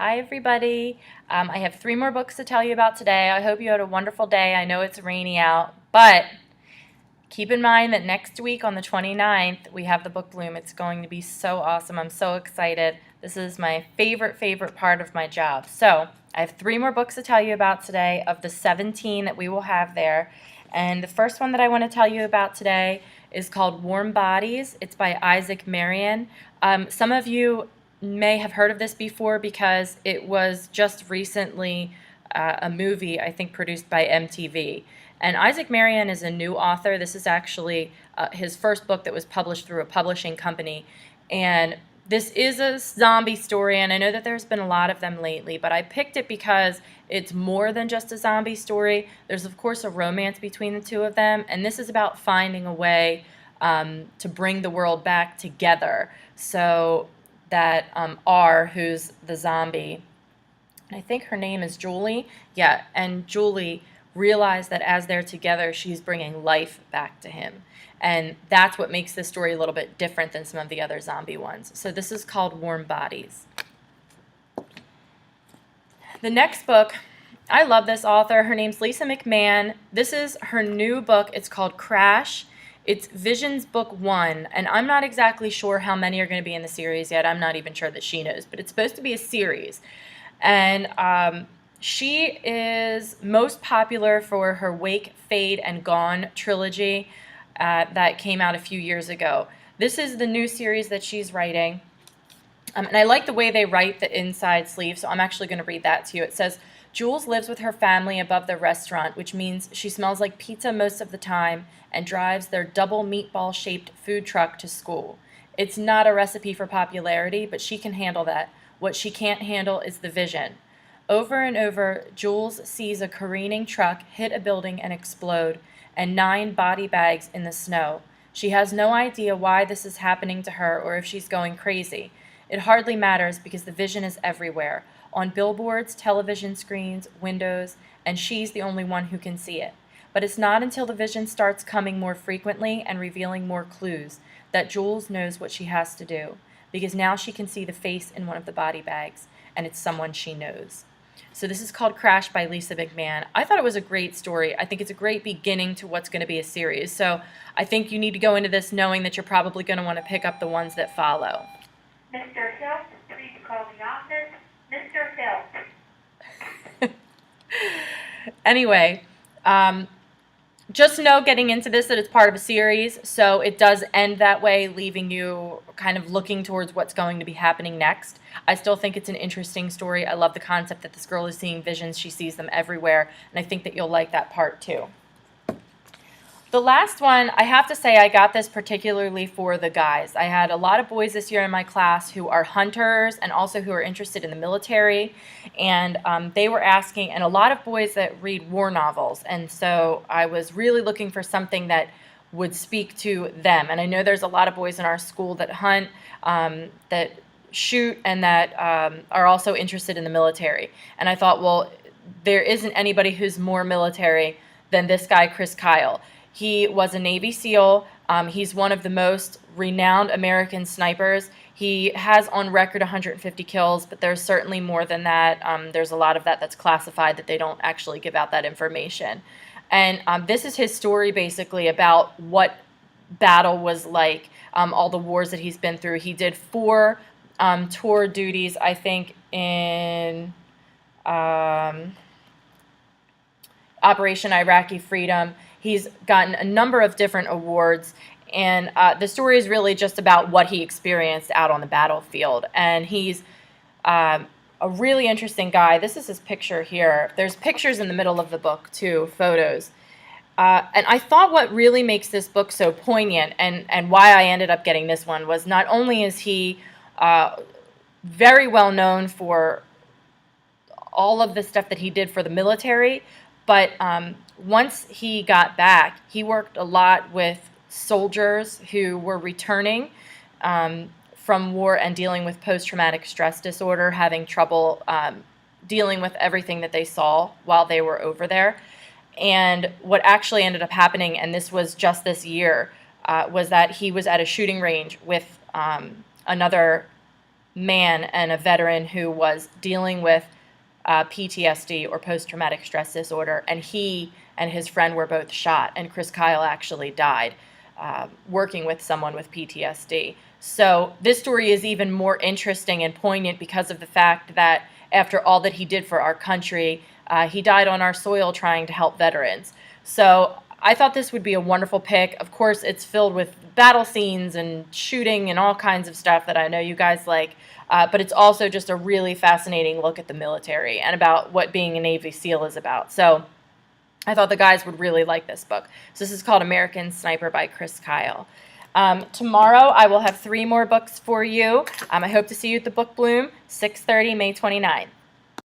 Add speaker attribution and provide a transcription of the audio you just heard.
Speaker 1: Hi, everybody. I have three more books to tell you about today. I hope you had a wonderful day. I know it's rainy out, but keep in mind that next week on the 29th, we have the book bloom. It's going to be so awesome. I'm so excited. This is my favorite part of my job. So I have three more books to tell you about today of the 17 that we will have there. And the first one that I want to tell you about today is called Warm Bodies. It's by Isaac Marion. Some of you may have heard of this before because it was just recently a movie, I think, produced by MTV. And Isaac Marion is a new author. This is actually his first book that was published through a publishing company. And this is a zombie story, and I know that there's been a lot of them lately, but I picked it because it's more than just a zombie story. There's, of course, a romance between the two of them, and this is about finding a way to bring the world back together. So that R, who's the zombie, and I think her name is Julie. Yeah, and Julie realized that as they're together, she's bringing life back to him. And that's what makes this story a little bit different than some of the other zombie ones. So this is called Warm Bodies. The next book, I love this author. Her name's Lisa McMann. This is her new book. It's called Crash. It's Visions Book 1, and I'm not exactly sure how many are going to be in the series yet. I'm not even sure that she knows, but it's supposed to be a series. And she is most popular for her Wake, Fade, and Gone trilogy that came out a few years ago. This is the new series that she's writing. And I like the way they write the inside sleeve, so I'm actually going to read that to you. It says, Jules lives with her family above the restaurant, which means she smells like pizza most of the time and drives their double meatball-shaped food truck to school. It's not a recipe for popularity, but she can handle that. What she can't handle is the vision. Over and over, Jules sees a careening truck hit a building and explode, and 9 body bags in the snow. She has no idea why this is happening to her or if she's going crazy. It hardly matters because the vision is everywhere, on billboards, television screens, windows, and she's the only one who can see it. But it's not until the vision starts coming more frequently and revealing more clues that Jules knows what she has to do, because now she can see the face in one of the body bags, and it's someone she knows. So this is called Crash by Lisa McMann. I thought it was a great story. I think it's a great beginning to what's going to be a series. So I think you need to go into this knowing that you're probably going to want to pick up the ones that follow.
Speaker 2: Mr. Hill, please call the office. Mr. Hill.
Speaker 1: Anyway, just know getting into this that it's part of a series, so it does end that way, leaving you kind of looking towards what's going to be happening next. I still think it's an interesting story. I love the concept that this girl is seeing visions. She sees them everywhere, and I think that you'll like that part too. The last one, I have to say I got this particularly for the guys. I had a lot of boys this year in my class who are hunters and also who are interested in the military, and they were asking, and a lot of boys that read war novels, and so I was really looking for something that would speak to them. And I know there's a lot of boys in our school that hunt, that shoot, and that are also interested in the military. And I thought, well, there isn't anybody who's more military than this guy, Chris Kyle. He was a Navy SEAL. He's one of the most renowned American snipers. He has on record 150 kills, but there's certainly more than that. There's a lot of that's classified that they don't actually give out that information. And this is his story basically about what battle was like, all the wars that he's been through. He did 4 tour duties, I think, in Operation Iraqi Freedom. He's gotten a number of different awards, and the story is really just about what he experienced out on the battlefield. And he's a really interesting guy. This is his picture here. There's pictures in the middle of the book, too, photos. And I thought what really makes this book so poignant and why I ended up getting this one was not only is he very well known for all of the stuff that he did for the military, but once he got back, he worked a lot with soldiers who were returning from war and dealing with post-traumatic stress disorder, having trouble dealing with everything that they saw while they were over there. And what actually ended up happening, and this was just this year, was that he was at a shooting range with another man and a veteran who was dealing with PTSD or post-traumatic stress disorder, and he and his friend were both shot, and Chris Kyle actually died working with someone with PTSD. So this story is even more interesting and poignant because of the fact that after all that he did for our country, he died on our soil trying to help veterans. So I thought this would be a wonderful pick. Of course, it's filled with battle scenes and shooting and all kinds of stuff that I know you guys like, but it's also just a really fascinating look at the military and about what being a Navy SEAL is about. So I thought the guys would really like this book. So this is called American Sniper by Chris Kyle. Tomorrow I will have 3 more books for you. I hope to see you at the Book Bloom, 6:30, May 29th.